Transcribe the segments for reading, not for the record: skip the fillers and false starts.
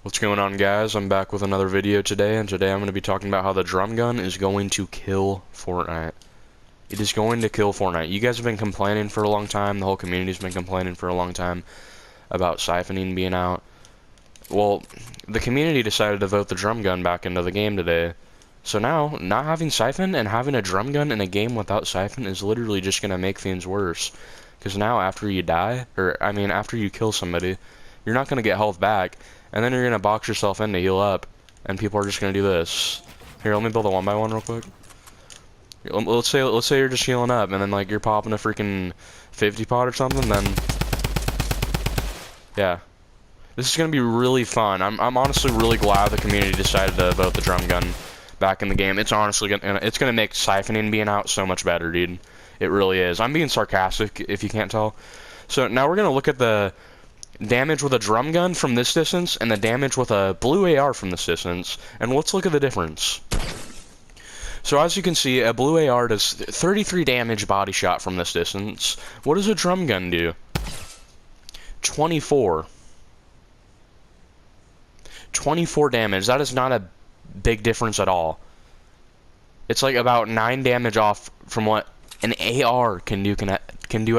What's going on, guys? I'm back with another video today, and today I'm going to be talking about how the drum gun is going to kill Fortnite. It is going to kill Fortnite. You guys have been complaining for a long time, the whole community's been complaining for a long time about siphoning being out. Well, the community decided to vote the drum gun back into the game today. So now, not having siphon and having a drum gun in a game without siphon is literally just going to make things worse. Because now after you die, after you kill somebody, you're not going to get health back. And then you're going to box yourself in to heal up. And people are just going to do this. Here, let me build a 1x1 real quick. Let's say you're just healing up, and then like you're popping a freaking 50 pot or something, then yeah. This is going to be really fun. I'm honestly really glad the community decided to vote the drum gun back in the game. It's honestly it's going to make siphoning being out so much better, dude. It really is. I'm being sarcastic if you can't tell. So now we're going to look at the damage with a drum gun from this distance and the damage with a blue AR from this distance, and let's look at the difference. So as you can see, a blue AR does 33 damage body shot from this distance. What does a drum gun do? 24. 24 damage. That is not a big difference at all. It's like about 9 damage off from what an AR can do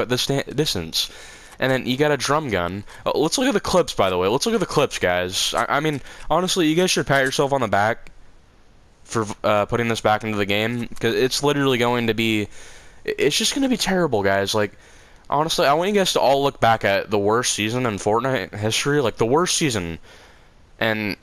at this distance. And then you got a drum gun. Let's look at the clips, by the way. Let's look at the clips, guys. I mean, honestly, you guys should pat yourself on the back for putting this back into the game, because it's literally going to be, it's just going to be terrible, guys. Like, honestly, I want you guys to all look back at the worst season in Fortnite history, like the worst season, and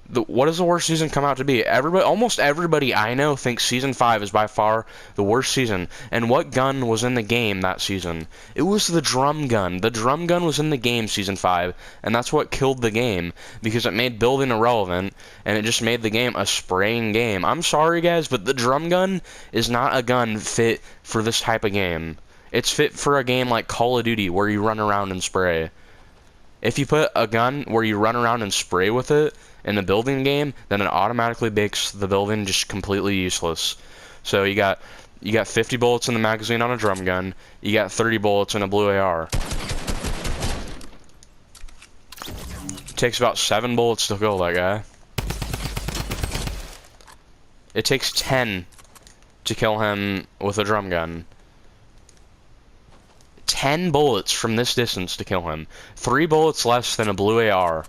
what does the worst season come out to be? Almost everybody I know thinks Season 5 is by far the worst season. And what gun was in the game that season? It was the drum gun. The drum gun was in the game Season 5, and that's what killed the game, because it made building irrelevant, and it just made the game a spraying game. I'm sorry, guys, but the drum gun is not a gun fit for this type of game. It's fit for a game like Call of Duty, where you run around and spray. If you put a gun where you run around and spray with it in the building game, then it automatically makes the building just completely useless. So you got 50 bullets in the magazine on a drum gun. You got 30 bullets in a blue AR. It takes about 7 bullets to kill that guy. It takes 10 to kill him with a drum gun. 10 bullets from this distance to kill him. 3 bullets less than a blue AR.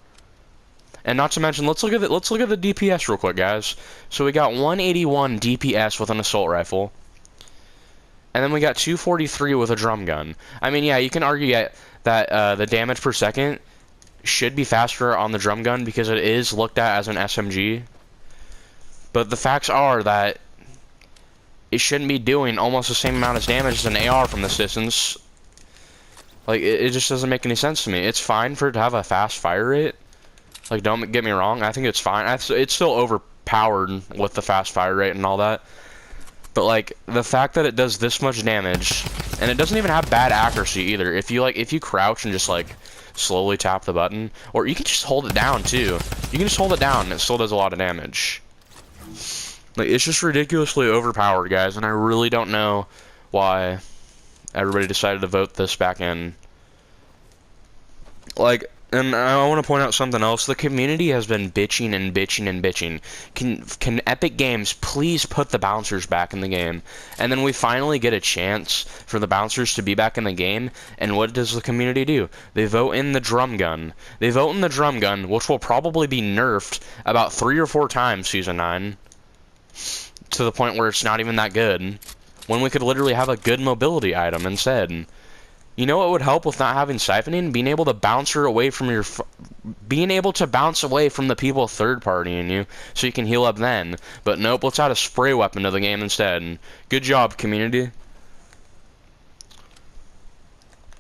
And not to mention, let's look at the DPS real quick, guys. So we got 181 DPS with an assault rifle, and then we got 243 with a drum gun. I mean, yeah, you can argue that the damage per second should be faster on the drum gun because it is looked at as an SMG. But the facts are that it shouldn't be doing almost the same amount of damage as an AR from this distance. Like, it just doesn't make any sense to me. It's fine for it to have a fast fire rate. Like, don't get me wrong, I think it's fine. It's still overpowered with the fast fire rate and all that. But, like, the fact that it does this much damage, and it doesn't even have bad accuracy either. If you crouch and just, like, slowly tap the button, or you can just hold it down, too. You can just hold it down, and it still does a lot of damage. Like, it's just ridiculously overpowered, guys, and I really don't know why everybody decided to vote this back in. Like, and I want to point out something else. The community has been bitching and bitching and bitching. Can Epic Games please put the bouncers back in the game? And then we finally get a chance for the bouncers to be back in the game, and what does the community do? They vote in the drum gun. They vote in the drum gun, which will probably be nerfed about 3 or 4 times Season 9, to the point where it's not even that good, when we could literally have a good mobility item instead. You know what would help with not having siphoning? Being able to bounce away from the people third partying you, so you can heal up then. But nope, let's add a spray weapon to the game instead. Good job, community.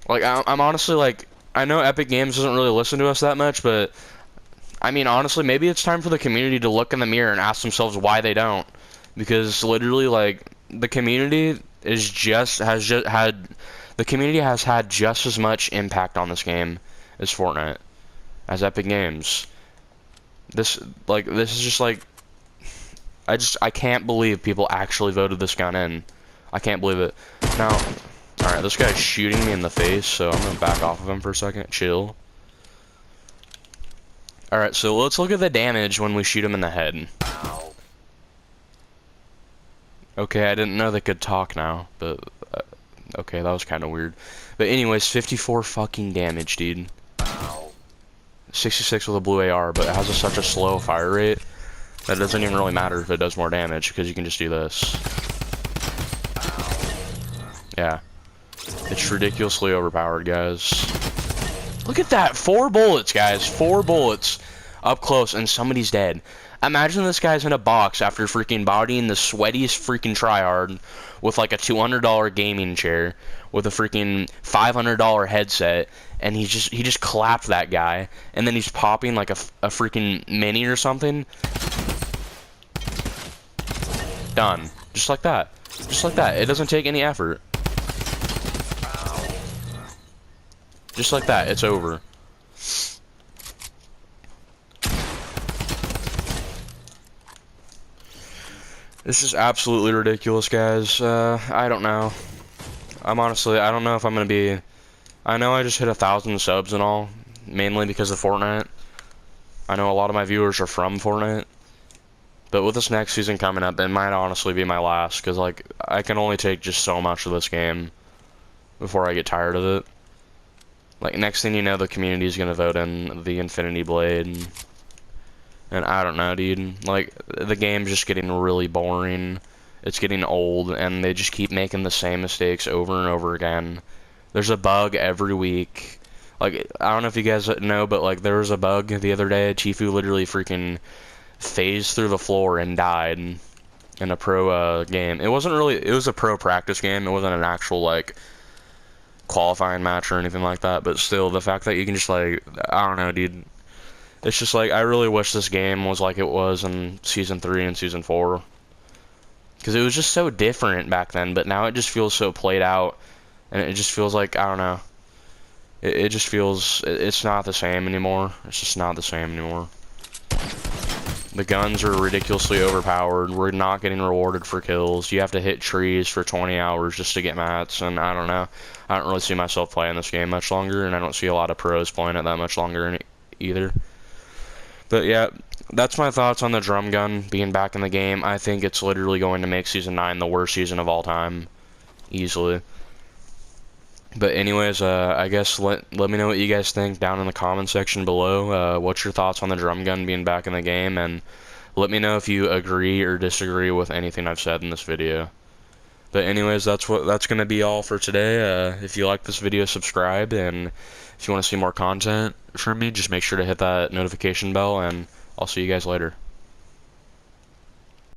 Like, I'm honestly, like, I know Epic Games doesn't really listen to us that much, but I mean, honestly, maybe it's time for the community to look in the mirror and ask themselves why they don't. Because literally, like, the community has had just as much impact on this game as Fortnite, as Epic Games. This is just like, I can't believe people actually voted this gun in. I can't believe it. Now, alright, this guy's shooting me in the face, so I'm gonna back off of him for a second. Chill. Alright, so let's look at the damage when we shoot him in the head. Okay, I didn't know they could talk now, but... okay, that was kind of weird. But anyways, 54 fucking damage, dude. 66 with a blue AR, but it has such a slow fire rate that it doesn't even really matter if it does more damage, because you can just do this. Yeah. It's ridiculously overpowered, guys. Look at that! 4 bullets, guys. 4 bullets up close, and somebody's dead. Imagine this guy's in a box after freaking bodying the sweatiest freaking tryhard with like a $200 gaming chair with a freaking $500 headset, and he just clapped that guy, and then he's popping like a freaking mini or something. Done. Just like that. Just like that. It doesn't take any effort. Just like that. It's over. This is absolutely ridiculous, guys. I don't know. I don't know if I'm gonna be... I know I just hit 1,000 subs and all, mainly because of Fortnite. I know a lot of my viewers are from Fortnite. But with this next season coming up, it might honestly be my last, because, like, I can only take just so much of this game before I get tired of it. Like, next thing you know, the community is gonna vote in the Infinity Blade, and I don't know, dude. Like, the game's just getting really boring. It's getting old, and they just keep making the same mistakes over and over again. There's a bug every week. Like, I don't know if you guys know, but, like, there was a bug the other day. Chifu literally freaking phased through the floor and died in a pro game. It wasn't really... It was a pro practice game. It wasn't an actual, like, qualifying match or anything like that. But still, the fact that you can just, like... I don't know, dude. It's just like, I really wish this game was like it was in Season 3 and Season 4. Because it was just so different back then, but now it just feels so played out. And it just feels like, I don't know. It just feels, it's not the same anymore. It's just not the same anymore. The guns are ridiculously overpowered. We're not getting rewarded for kills. You have to hit trees for 20 hours just to get mats, and I don't know. I don't really see myself playing this game much longer, and I don't see a lot of pros playing it that much longer either. But yeah, that's my thoughts on the drum gun being back in the game. I think it's literally going to make Season 9 the worst season of all time. Easily. But anyways, I guess let me know what you guys think down in the comment section below. What's your thoughts on the drum gun being back in the game? And let me know if you agree or disagree with anything I've said in this video. But anyways, that's gonna be all for today. If you like this video, subscribe, and if you want to see more content from me, just make sure to hit that notification bell, and I'll see you guys later.